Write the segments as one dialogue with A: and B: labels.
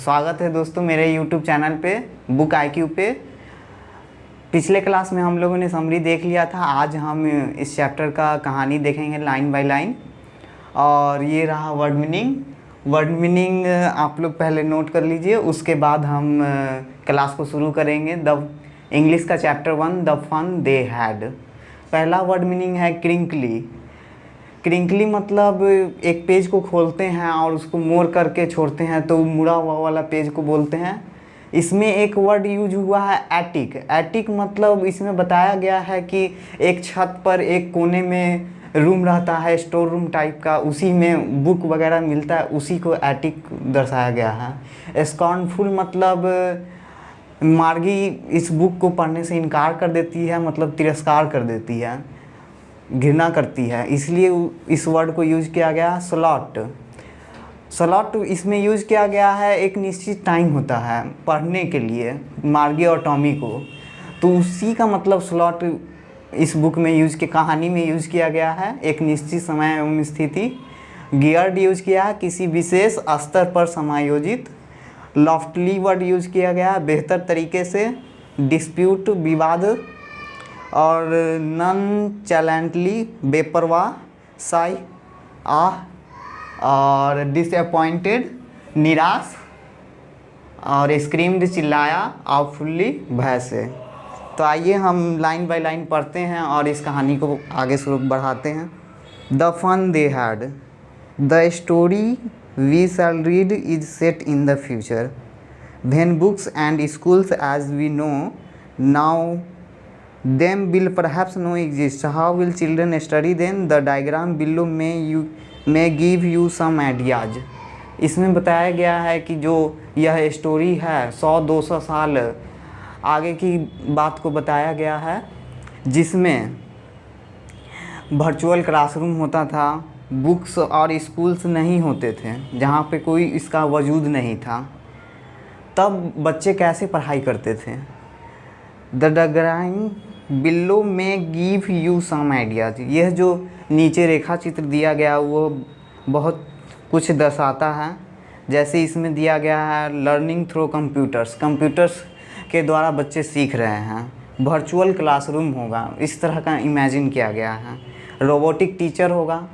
A: स्वागत है दोस्तों मेरे YouTube चैनल पे बुक IQ पे। पिछले क्लास में हम लोगों ने समरी देख लिया था। आज हम इस चैप्टर का कहानी देखेंगे लाइन बाय लाइन। और ये रहा वर्ड मीनिंग। वर्ड मीनिंग आप लोग पहले नोट कर लीजिए, उसके बाद हम क्लास को शुरू करेंगे। द इंग्लिश का chapter 1 the fun they had. पहला वर्ड मीनिंग है क्रिंकली। क्रिंकली मतलब एक पेज को खोलते हैं और उसको मोड़ करके छोड़ते हैं तो मुड़ा हुआ वाला पेज को बोलते हैं। इसमें एक वर्ड यूज हुआ है एटिक। एटिक मतलब इसमें बताया गया है कि एक छत पर एक कोने में रूम रहता है, स्टोर रूम टाइप का, उसी में बुक वगैरह मिलता है, उसी को एटिक दर्शाया गया है। स्कॉर्नफुल मतलब मार्गी इस बुक को पढ़ने से इनकार कर देती है, मतलब तिरस्कार कर देती है, घृणा करती है, इसलिए इस वर्ड को यूज किया गया। स्लॉट। स्लॉट इसमें यूज किया गया है, एक निश्चित टाइम होता है पढ़ने के लिए मार्गी और टॉमी को, तो उसी का मतलब स्लॉट इस बुक में यूज के कहानी में यूज किया गया है, एक निश्चित समय एवं स्थिति। गियर्ड यूज किया है, किसी विशेष स्तर पर समायोजित। लॉफ्टली वर्ड यूज किया गया है, बेहतर तरीके से। डिस्प्यूट विवाद। और नन चैलेंटली बेपरवाह, साई आह। और डिसअपॉइंटेड निराश। और स्क्रीम्ड चिल्लाया, आउटफुल्ली भय से। तो आइए हम लाइन बाय लाइन पढ़ते हैं और इस कहानी को आगे शुरू बढ़ाते हैं। The fun they had. The story we shall read is set in the future when books and schools as we know now them will perhaps no exist. How will children study then? The diagram below may give you some ideas. इसमें बताया गया है कि जो यह story है 100-200 साल आगे की बात को बताया गया है, जिसमें वर्चुअल क्लासरूम होता था, बुक्स और स्कूल्स नहीं होते थे, जहाँ पे कोई इसका वजूद नहीं था। तब बच्चे कैसे पढ़ाई करते थे। द डायग्राम बिलो में गिव यू सम आइडियाज। यह जो नीचे रेखा चित्र दिया गया वो बहुत कुछ दर्शाता है। जैसे इसमें दिया गया है लर्निंग थ्रू कंप्यूटर्स। कंप्यूटर्स के द्वारा बच्चे सीख रहे हैं। वर्चुअल क्लासरूम होगा, इस तरह का इमेजिन किया गया है। रोबोटिक टीचर होगा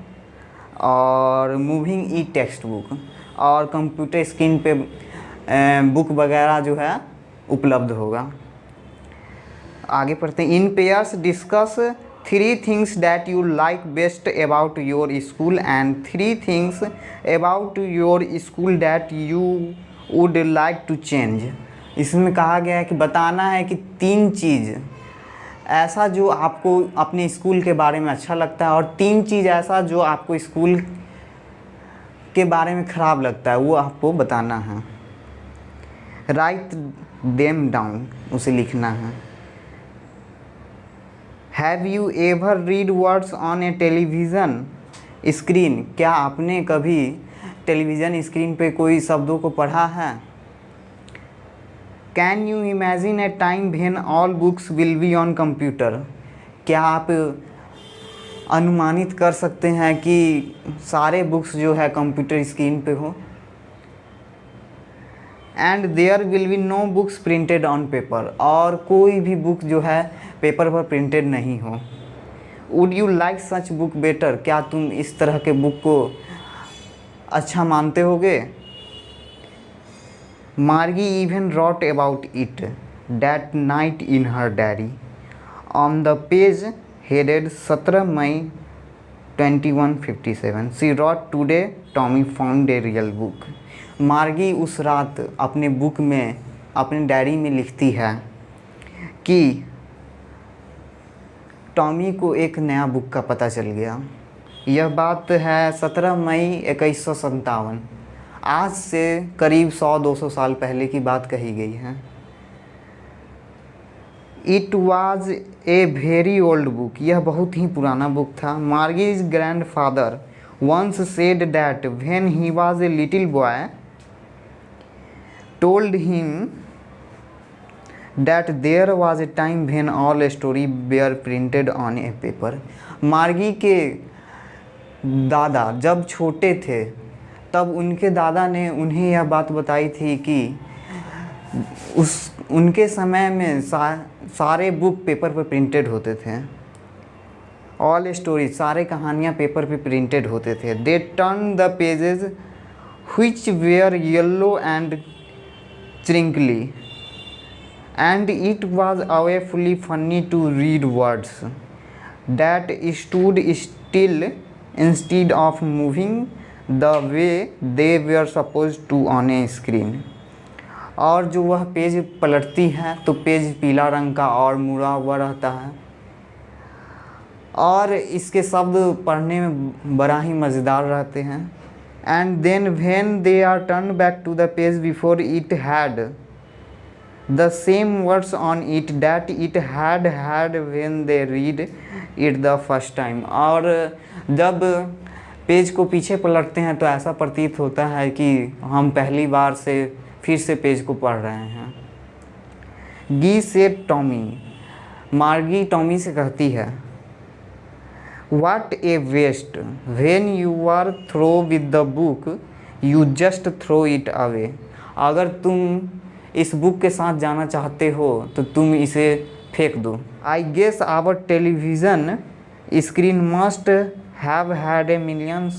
A: और मूविंग ई टेक्स्ट बुक, और कंप्यूटर स्क्रीन पे बुक वगैरह जो है उपलब्ध होगा। आगे पढ़ते हैं। In pairs discuss 3 things that you like best about your school and 3 things about your school that you would like to change. इसमें कहा गया है कि बताना है कि 3 चीज़ ऐसा जो आपको अपने स्कूल के बारे में अच्छा लगता है, और 3 चीज़ ऐसा जो आपको स्कूल के बारे में ख़राब लगता है, वो आपको बताना है। राइट देम डाउन, उसे लिखना है। Have you ever read words on A television screen. क्या आपने कभी टेलीविज़न स्क्रीन पे कोई शब्दों को पढ़ा है। Can you imagine A time when all books will be on computer. क्या आप अनुमानित कर सकते हैं कि सारे बुक्स जो है कंप्यूटर स्क्रीन पे हो। And there will be no books printed on paper. और कोई भी बुक जो है पेपर पर प्रिंटेड नहीं हो। Would you like such book better. क्या तुम इस तरह के बुक को अच्छा मानते होगे। Margie even wrote about it that night in her diary on the page headed 17 May 2157 she wrote today Tommy found a real book. Margie उस रात अपने बुक में, अपने डायरी में लिखती है कि टॉमी को एक नया बुक का पता चल गया। यह बात है 17 मई 2157। आज से करीब 100-200 साल पहले की बात कही गई है। It was a very old book. यह बहुत ही पुराना बुक था। Margie's grandfather once said that when he was a little boy told him that there was a time when all story were printed on a paper. मार्गी के दादा जब छोटे थे तब उनके दादा ने उन्हें यह बात बताई थी कि उनके समय में सारे बुक पेपर पर प्रिंटेड होते थे। ऑल स्टोरीज, सारे कहानियाँ पेपर पे प्रिंटेड होते थे। They turn the pages which were yellow and crinkly, and it was awfully funny to read words that stood still instead of moving the way they were supposed to on a screen। और जो वह page पलटती है तो page पीला रंग का और मुड़ा हुआ रहता है, और इसके शब्द पढ़ने में बड़ा ही मज़ेदार रहते हैं। And then when they are turned back to the page before, it had the same words on it that it had when they read it the first time। और जब पेज को पीछे पलटते हैं तो ऐसा प्रतीत होता है कि हम पहली बार से फिर से पेज को पढ़ रहे हैं। गी सेड टॉमी, मार्गी टॉमी से कहती है, What a waste! When you are through with the book, you just throw it away। अगर तुम इस बुक के साथ जाना चाहते हो तो तुम इसे फेंक दो। I guess our television screen must have had a million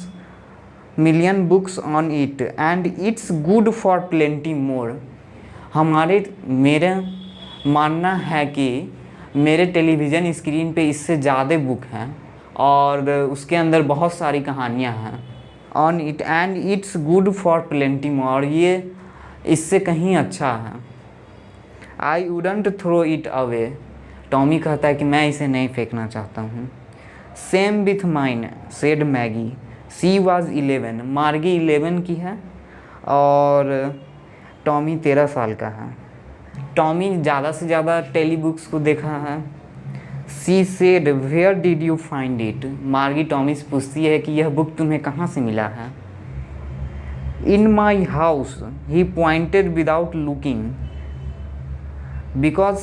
A: books on it, and it's good for plenty more। मेरा मानना है कि मेरे टेलीविज़न स्क्रीन पे इससे ज़्यादा बुक हैं और उसके अंदर बहुत सारी कहानियाँ हैं। On it and it's good for plenty more, ये इससे कहीं अच्छा है। I wouldn't throw it away, Tommy कहता है कि मैं इसे नहीं फेंकना चाहता हूँ। Same with mine said Maggie, she was 11, Margie 11 की है और टॉमी 13 साल का है। टॉमी ज़्यादा से ज़्यादा टेली बुक्स को देखा है। She said where did you find it, Margie Tommy से पूछती है कि यह बुक तुम्हें कहाँ से मिला है। In my house, he pointed without looking because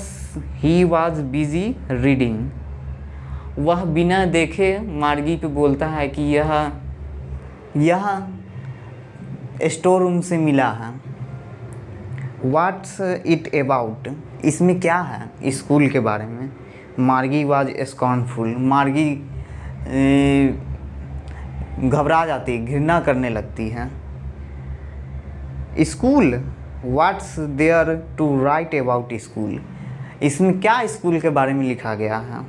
A: he was busy reading. वह बिना देखे मार्गी पे बोलता है कि यह स्टोर रूम से मिला है। व्हाट्स इट अबाउट, इसमें क्या है स्कूल के बारे में। मार्गी वाज स्कॉर्नफुल, मार्गी घबरा जाती, घृणा करने लगती है। School, what's there to write about school, इसमें क्या स्कूल के बारे में लिखा गया है।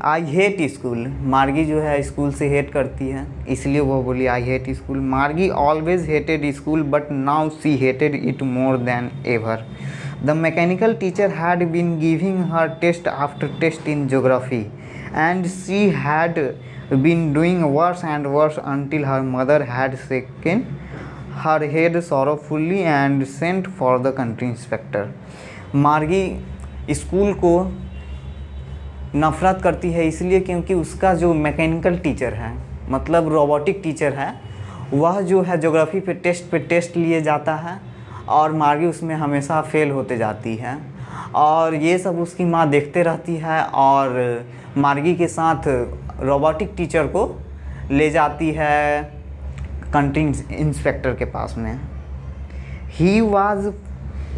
A: आई हेट स्कूल, मार्गी जो है स्कूल से हेट करती है, इसलिए वो बोली आई हेट स्कूल। मार्गी always hated school but now see hated it more than ever. The mechanical teacher had been giving her test after test in geography, and she had been doing worse and worse until her mother had shaken her head sorrowfully and sent for the country inspector। मार्गी school को नफ़रत करती है इसलिए क्योंकि उसका जो mechanical teacher है, मतलब रोबोटिक टीचर है, वह जो है ज्योग्राफी पे टेस्ट लिए जाता है और मार्गी उसमें हमेशा फेल होते जाती है। और ये सब उसकी माँ देखते रहती है और मार्गी के साथ रोबोटिक टीचर को ले जाती है कंट्री इंस्पेक्टर के पास में। He was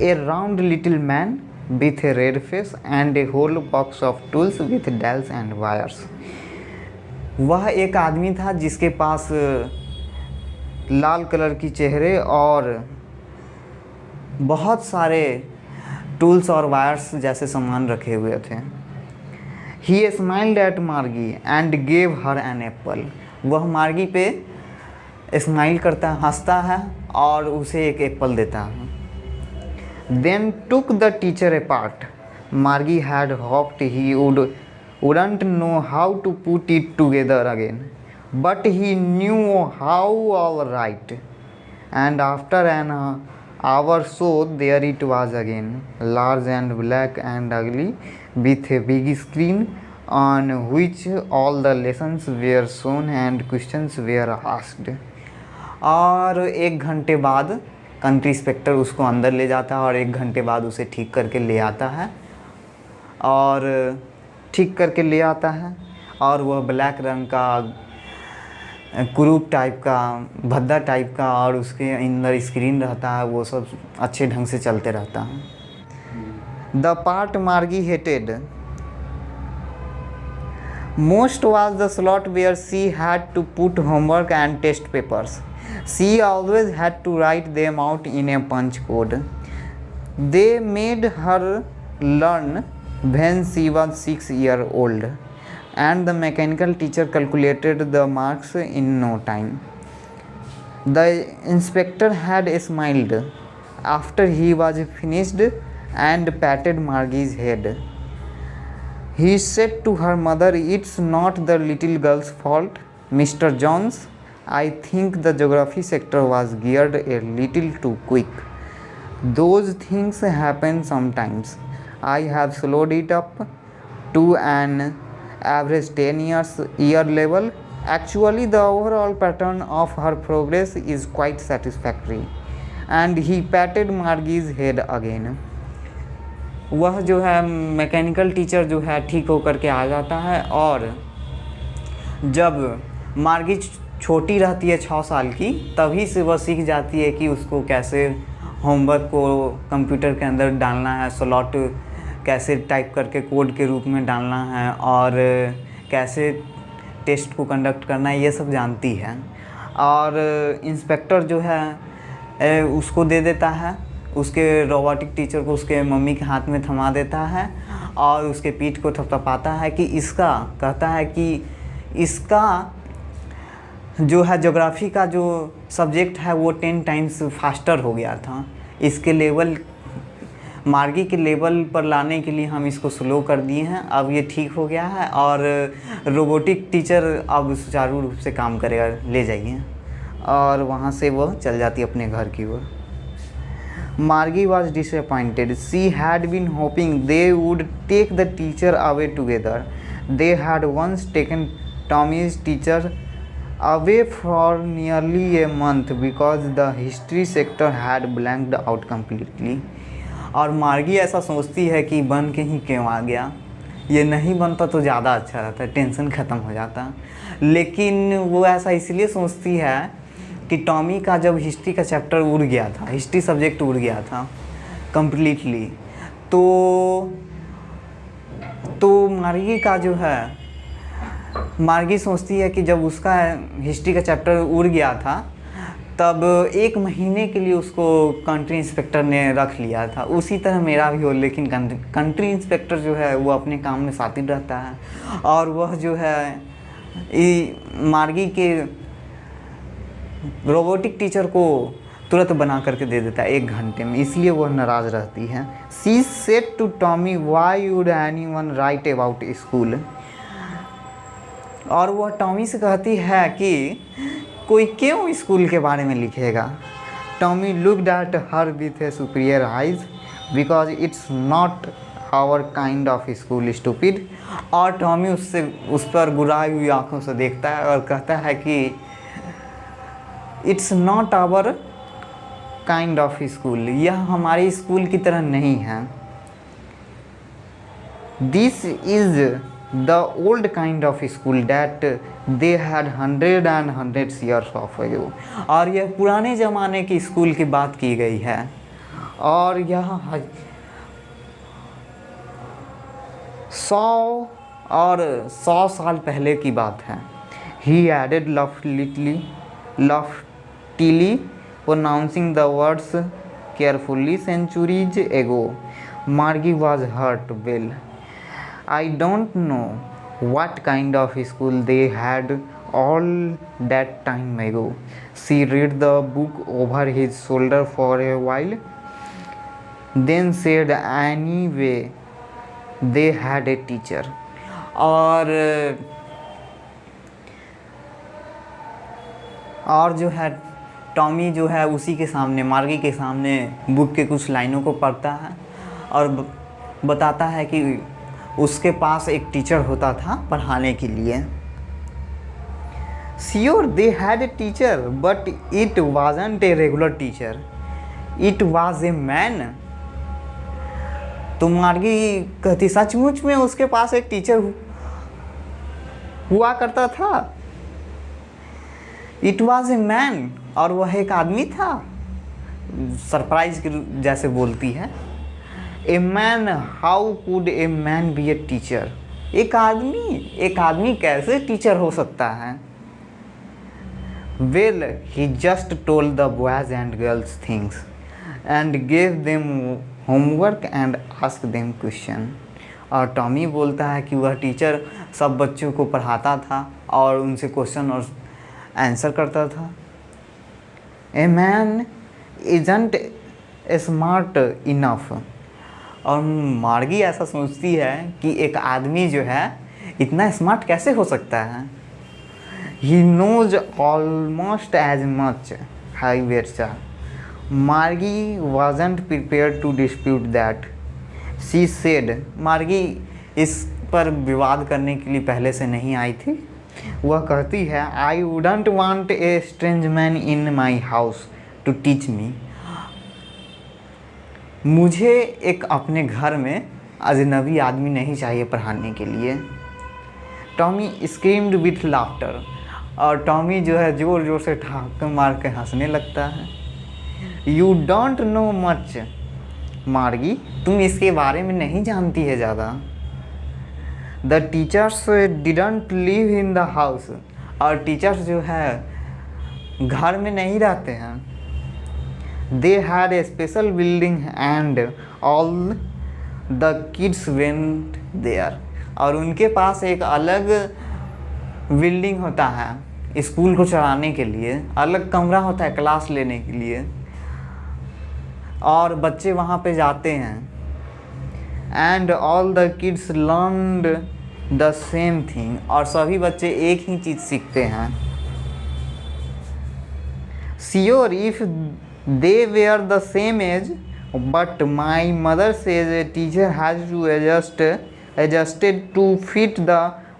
A: a round little man with a red face and a whole box of tools with dials and wires. वह एक आदमी था जिसके पास लाल कलर की चेहरे और बहुत सारे टूल्स और वायर्स जैसे सामान रखे हुए थे। He smiled at Margie and gave her an apple. वह मार्गी पे स्माइल करता है, हंसता है और उसे एक एप्पल देता है। Then took the teacher apart. Margie had hoped he wouldn't know how to put it together again, but he knew how all right. And after an hour so there it was again, large and black and ugly, with a big screen on which all the lessons were shown and questions were asked। और 1 घंटे बाद country inspector उसको अंदर ले जाता है और 1 घंटे बाद उसे ठीक करके ले आता है और वह ब्लैक रंग का क्रूप टाइप का, भद्दा टाइप का, और उसके अंदर स्क्रीन रहता है, वो सब अच्छे ढंग से चलते रहता है। द पार्ट मार्गी hated most was the slot where she had to put homework and test papers. She always had to write them out in a punch code. They made her learn when she was 6 years old, and the mechanical teacher calculated the marks in no time. The inspector had smiled after he was finished and patted Margie's head. He said to her mother, "It's not the little girl's fault, Mr. Jones. I think the geography sector was geared a little too quick. Those things happen sometimes. I have slowed it up to an average 10 year level. Actually, the overall pattern of her progress is quite satisfactory." And he patted Margie's head again. वह जो है mechanical teacher जो है ठीक होकर के आ जाता है, और जब मार्गी छोटी रहती है 6 साल की, तभी से वह सीख जाती है कि उसको कैसे होमवर्क को कंप्यूटर के अंदर डालना है, स्लॉट कैसे टाइप करके कोड के रूप में डालना है, और कैसे टेस्ट को कंडक्ट करना है, ये सब जानती है। और इंस्पेक्टर जो है उसको दे देता है, उसके रोबोटिक टीचर को उसके मम्मी के हाथ में थमा देता है, और उसके पीठ को थपथपाता है कि इसका, कहता है कि इसका जो है ज्योग्राफी का जो सब्जेक्ट है वो 10 टाइम्स फास्टर हो गया था। इसके लेवल, मार्गी के लेवल पर लाने के लिए हम इसको स्लो कर दिए हैं, अब ये ठीक हो गया है, और रोबोटिक टीचर अब सुचारू रूप से काम करेगा, ले जाइए। और वहाँ से वह चल जाती अपने घर की ओर। Margie was disappointed. She had been hoping they would take the teacher away together. They had once taken Tommy's teacher away for nearly a month because the history sector had blanked out completely. और मार्गी ऐसा सोचती है कि बन के ही क्यों आ गया, ये नहीं बनता तो ज़्यादा अच्छा रहता, टेंशन ख़त्म हो जाता। लेकिन वो ऐसा इसलिए सोचती है कि टॉमी का जब हिस्ट्री का चैप्टर उड़ गया था, हिस्ट्री सब्जेक्ट उड़ गया था कम्प्लीटली, तो मार्गी का जो है, मार्गी सोचती है कि जब उसका हिस्ट्री का चैप्टर उड़ गया था, तब 1 महीने के लिए उसको कंट्री इंस्पेक्टर ने रख लिया था। उसी तरह मेरा भी हो, लेकिन कंट्री इंस्पेक्टर जो है वो अपने काम में शातिर रहता है, और वह जो है मार्गी के रोबोटिक टीचर को तुरंत बना करके दे देता है 1 घंटे में, इसलिए वह नाराज़ रहती है। She said to Tommy, "Why would anyone write about school?" और वह टॉमी से कहती है कि कोई क्यों स्कूल के बारे में लिखेगा। Tommy looked at her with a superior eyes, because it's not our kind of school, stupid. और टॉमी उस पर गुराई हुई आँखों से देखता है और कहता है कि it's not our kind of school, यह हमारे स्कूल की तरह नहीं है। This is the old kind of school that they had 100 and hundreds years of ago। और यह पुराने ज़माने की स्कूल की बात की गई है, और यह 100 साल पहले की बात है। ही added loftily, pronouncing the words carefully, "centuries ago." Margie was hurt. "Well, I don't know what kind of school they had all that time ago." She read the book over his shoulder for a while, then said, "Anyway, they had a teacher." और जो है Tommy जो है उसी के सामने, मार्गी के सामने बुक के कुछ लाइनों को पढ़ता है और बताता है कि उसके पास एक टीचर होता था पढ़ाने के लिए। Sure, they had a teacher, but it wasn't a regular teacher. It was a man. तो मार्गी कहती, सचमुच में उसके पास एक टीचर हुआ करता था। इट वॉज ए मैन, और वह एक आदमी था। सरप्राइज के जैसे बोलती है। A man, how could a man B a teacher? एक आदमी कैसे टीचर हो सकता है? Well, he just told the boys and girls things and gave them homework and ask them question. और टॉमी बोलता है कि वह टीचर सब बच्चों को पढ़ाता था और उनसे क्वेश्चन और आंसर करता था। A man isn't smart enough. और मार्गी ऐसा सोचती है कि एक आदमी जो है इतना स्मार्ट कैसे हो सकता है। He knows almost as much, हाई वेरचा। Margie wasn't prepared to dispute that. She said, मार्गी इस पर विवाद करने के लिए पहले से नहीं आई थी। वह कहती है, I wouldn't want a strange man in my house to teach me. मुझे एक अपने घर में अजनबी आदमी नहीं चाहिए पढ़ाने के लिए। Tommy screamed with laughter. और टॉमी जो है ज़ोर ज़ोर से ठहाके मार के हंसने लगता है। यू डोंट नो मच मार्गी, तुम इसके बारे में नहीं जानती है ज़्यादा। The teachers didn't live in the house. और टीचर्स जो है घर में नहीं रहते हैं। They had a special building and all the kids went there. और उनके पास एक अलग बिल्डिंग होता है स्कूल को चलाने के लिए, अलग कमरा होता है क्लास लेने के लिए, और बच्चे वहाँ पे जाते हैं। And all the kids learned the same thing. और सभी बच्चे एक ही चीज़ सीखते हैं। Sure if they were the same age, but my mother says a teacher has to adjusted to fit the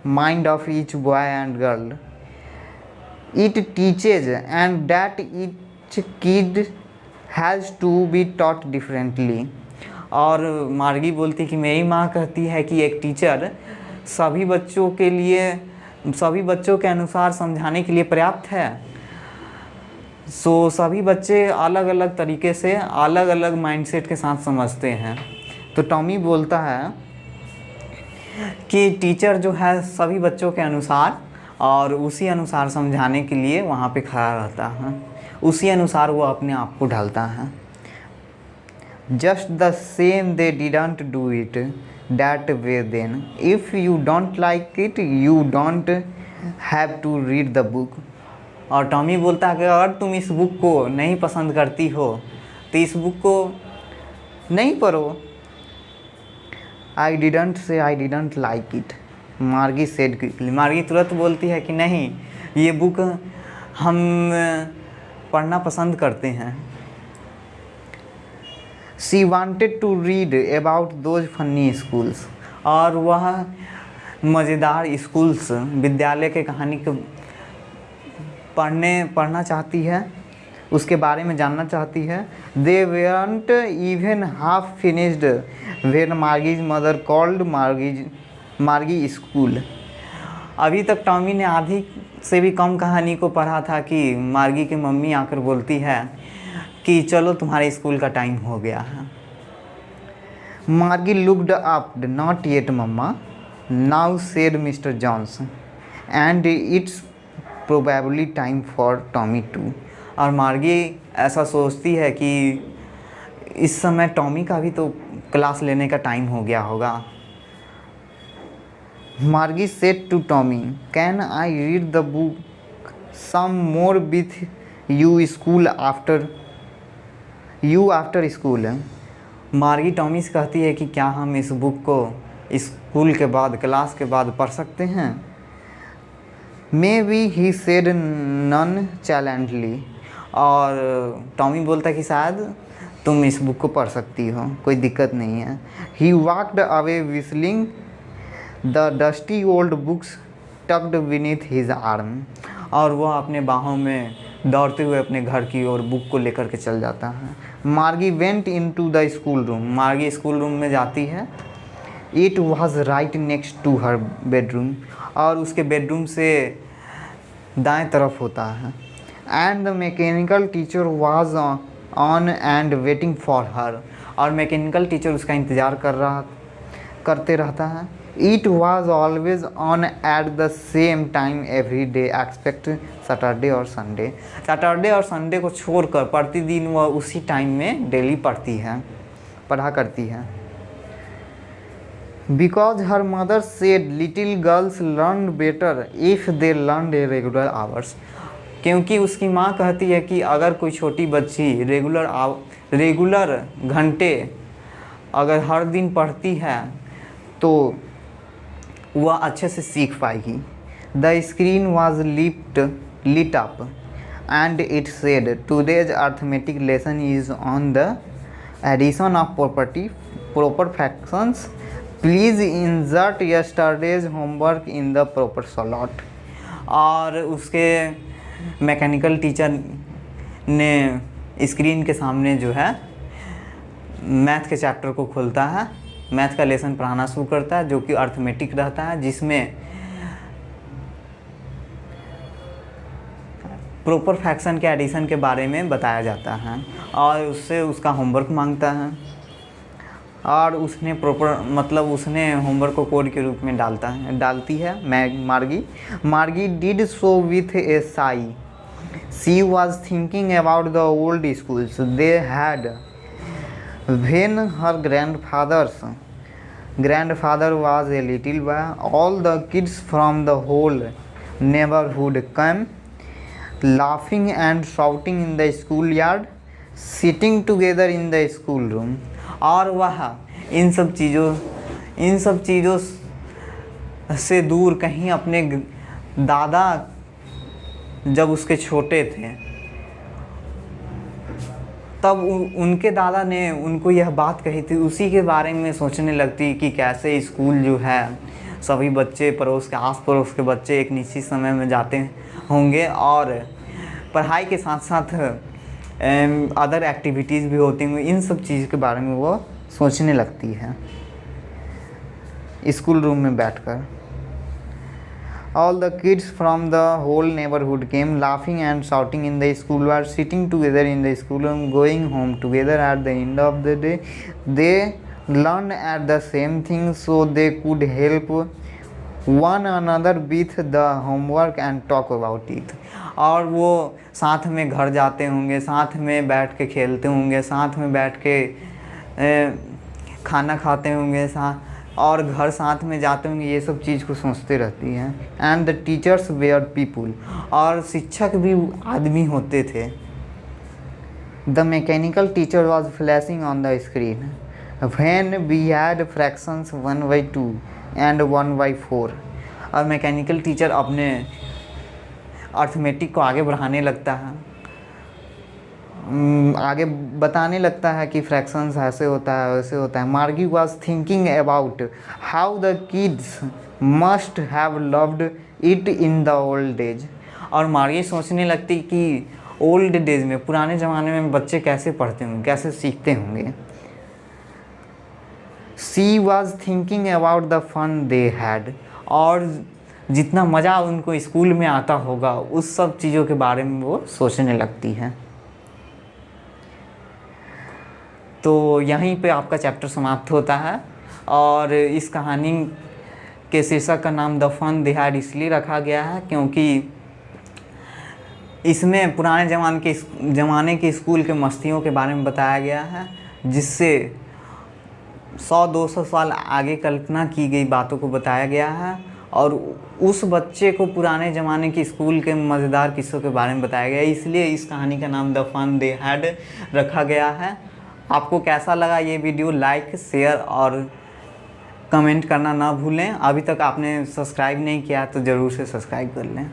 A: mind of each boy and girl it teaches, and that each kid has to be taught differently. और मार्गी बोलती कि मेरी माँ कहती है कि एक टीचर सभी बच्चों के अनुसार समझाने के लिए पर्याप्त है। सो सभी बच्चे अलग अलग तरीके से अलग अलग माइंडसेट के साथ समझते हैं। तो टॉमी बोलता है कि टीचर जो है सभी बच्चों के अनुसार और उसी अनुसार समझाने के लिए वहाँ पे खड़ा रहता है, उसी अनुसार वो अपने आप को ढालता है। Just the same they didn't do it that way then, if you don't like it you don't have to read the book. और टॉमी बोलता है कि अगर तुम इस बुक को नहीं पसंद करती हो तो इस बुक को नहीं पढ़ो। I didn't say I didn't like it, मार्गी said quickly। मार्गी तुरंत बोलती है कि नहीं, ये बुक हम पढ़ना पसंद करते हैं। She wanted to read about those funny schools। और वह मज़ेदार स्कूल्स, विद्यालय के कहानी को पढ़ना चाहती है, उसके बारे में जानना चाहती है। They weren't even half finished when Margie's mother called Margie school। अभी तक टॉमी ने आधी से भी कम कहानी को पढ़ा था कि मार्गी की मम्मी आकर बोलती है कि चलो तुम्हारे स्कूल का टाइम हो गया है। Margie looked up, not yet mama, now said Mr. Jones, and it's probably time for Tommy too। और मार्गी ऐसा सोचती है कि इस समय टॉमी का भी तो क्लास लेने का टाइम हो गया होगा। Margie said to Tommy, can I read the book some more with you after school. Margie Tommy से कहती है कि क्या हम इस बुक को स्कूल के बाद, क्लास के बाद पढ़ सकते हैं। Maybe he said nonchalantly. और टॉमी बोलता है कि शायद तुम इस बुक को पढ़ सकती हो, कोई दिक्कत नहीं है। He walked away whistling, the dusty old books tucked beneath his arm. और वह अपने बाहों में दौड़ते हुए अपने घर की ओर बुक को लेकर के चल जाता है। Margie went into the school room. Margie school room में जाती है। It was right next to her bedroom. और उसके बेडरूम से दाएं तरफ होता है। And the mechanical teacher was on and waiting for her, और मैकेनिकल टीचर उसका इंतज़ार करते रहता है। It was always on at the same time every day expect Saturday और संडे। सैटरडे और संडे को छोड़कर प्रतिदिन वह उसी टाइम में डेली पढ़ा करती है। Because her mother said little girls learn better if they learn a regular hours, क्योंकि उसकी माँ कहती है कि अगर कोई छोटी बच्ची रेगुलर घंटे अगर हर दिन पढ़ती है तो वह अच्छे से सीख पाएगी। The screen was lit up and it said today's arithmetic lesson is on the addition of proper fractions. Please insert yesterday's homework in the proper slot. और उसके मैकेनिकल टीचर ने स्क्रीन के सामने जो है मैथ के चैप्टर को खोलता है, मैथ का लेसन पढ़ाना शुरू करता है जो कि अर्थमेटिक रहता है, जिसमें प्रॉपर फ्रैक्शन के एडिशन के बारे में बताया जाता है और उससे उसका होमवर्क मांगता है और उसने उसने होमवर्क को कोड के रूप में डालती है मार्गी did so with A Sai. She was thinking about the old schools they had when her grandfather was a little boy. All the kids from the whole neighborhood came laughing and shouting in the schoolyard, sitting together in the schoolroom. और वह इन सब चीज़ों से दूर कहीं अपने दादा जब उसके छोटे थे तब उनके दादा ने उनको यह बात कही थी, उसी के बारे में सोचने लगती कि कैसे स्कूल जो है सभी बच्चे आस पड़ोस के बच्चे एक निश्चित समय में जाते होंगे और पढ़ाई के साथ साथ अदर एक्टिविटीज़ भी होती होंगी। इन सब चीज़ के बारे में वो सोचने लगती है स्कूल रूम में बैठकर। All the kids from the whole neighborhood came laughing and shouting in the school, were sitting together in the schoolroom, going home together at the end of the day. They learned at the same thing so they could help one another with the homework and talk about it. और वो साथ में घर जाते होंगे, साथ में बैठ के खेलते होंगे, साथ में बैठ के खाना खाते होंगे, और घर साथ में जाते होंगे, ये सब चीज़ को सोचते रहती हैं। And the teachers were people, और शिक्षक भी आदमी होते थे। The mechanical teacher was flashing on the screen when we had fractions 1/2 and 1/4। और मैकेनिकल टीचर अपने अर्थमेटिक को आगे बढ़ाने लगता है, आगे बताने लगता है कि फ्रैक्शंस ऐसे होता है वैसे होता है। मार्गी was thinking about how the kids must have loved it in the old days. और मार्गी सोचने लगती कि ओल्ड डेज में, पुराने ज़माने में बच्चे कैसे पढ़ते होंगे, कैसे सीखते होंगे। She was thinking about the fun they had, और जितना मज़ा उनको स्कूल में आता होगा उस सब चीज़ों के बारे में वो सोचने लगती है। तो यहीं पे आपका चैप्टर समाप्त होता है और इस कहानी के शीर्षक का नाम द फन दे हैड इसलिए रखा गया है क्योंकि इसमें पुराने ज़माने के स्कूल के मस्तियों के बारे में बताया गया है, जिससे 100-200 साल आगे कल्पना की गई बातों को बताया गया है और उस बच्चे को पुराने ज़माने के स्कूल के मज़ेदार किस्सों के बारे में बताया गया है। इसलिए इस कहानी का नाम द फन दे हैड रखा गया है। आपको कैसा लगा ये वीडियो, लाइक, शेयर और कमेंट करना ना भूलें। अभी तक आपने सब्सक्राइब नहीं किया तो ज़रूर से सब्सक्राइब कर लें।